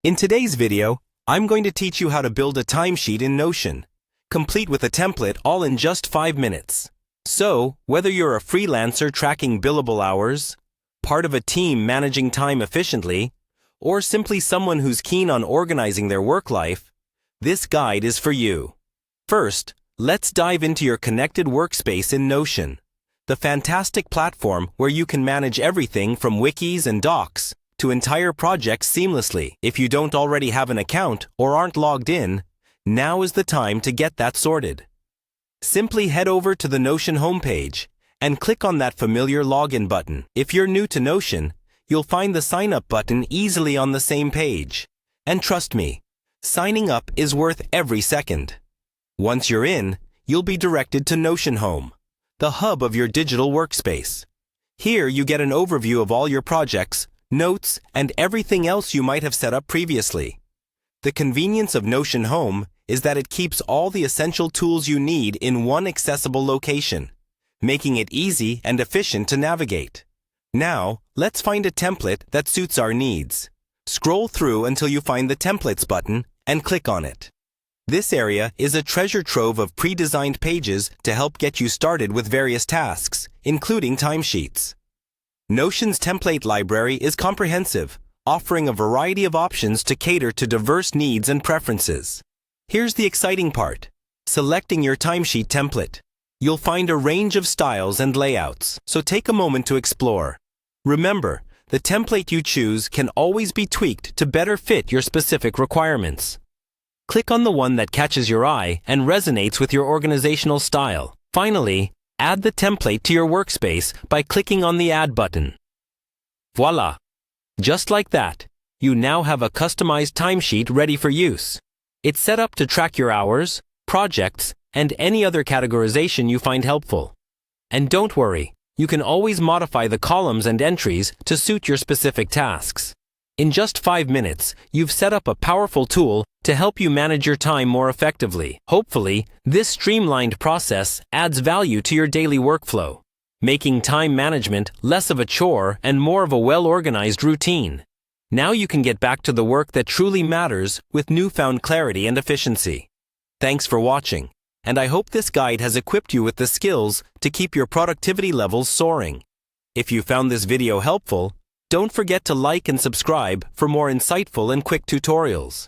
In today's video, I'm going to teach you how to build a timesheet in Notion, complete with a template all in just 5 minutes. So, whether you're a freelancer tracking billable hours, part of a team managing time efficiently, or simply someone who's keen on organizing their work life, this guide is for you. First, let's dive into your connected workspace in Notion, the fantastic platform where you can manage everything from wikis and docs to entire projects seamlessly. If you don't already have an account or aren't logged in, now is the time to get that sorted. Simply head over to the Notion homepage and click on that familiar login button. If you're new to Notion, you'll find the sign up button easily on the same page. And trust me, signing up is worth every second. Once you're in, you'll be directed to Notion Home, the hub of your digital workspace. Here you get an overview of all your projects, notes, and everything else you might have set up previously. The convenience of Notion Home is that it keeps all the essential tools you need in one accessible location, making it easy and efficient to navigate. Now, let's find a template that suits our needs. Scroll through until you find the Templates button and click on it. This area is a treasure trove of pre-designed pages to help get you started with various tasks, including timesheets. Notion's template library is comprehensive, offering a variety of options to cater to diverse needs and preferences. Here's the exciting part: selecting your timesheet template. You'll find a range of styles and layouts, so take a moment to explore. Remember, the template you choose can always be tweaked to better fit your specific requirements. Click on the one that catches your eye and resonates with your organizational style. Finally, add the template to your workspace by clicking on the Add button. Voila! Just like that, you now have a customized timesheet ready for use. It's set up to track your hours, projects, and any other categorization you find helpful. And don't worry, you can always modify the columns and entries to suit your specific tasks. In just 5 minutes, you've set up a powerful tool to help you manage your time more effectively. Hopefully, this streamlined process adds value to your daily workflow, making time management less of a chore and more of a well-organized routine. Now you can get back to the work that truly matters with newfound clarity and efficiency. Thanks for watching, and I hope this guide has equipped you with the skills to keep your productivity levels soaring. If you found this video helpful, don't forget to like and subscribe for more insightful and quick tutorials.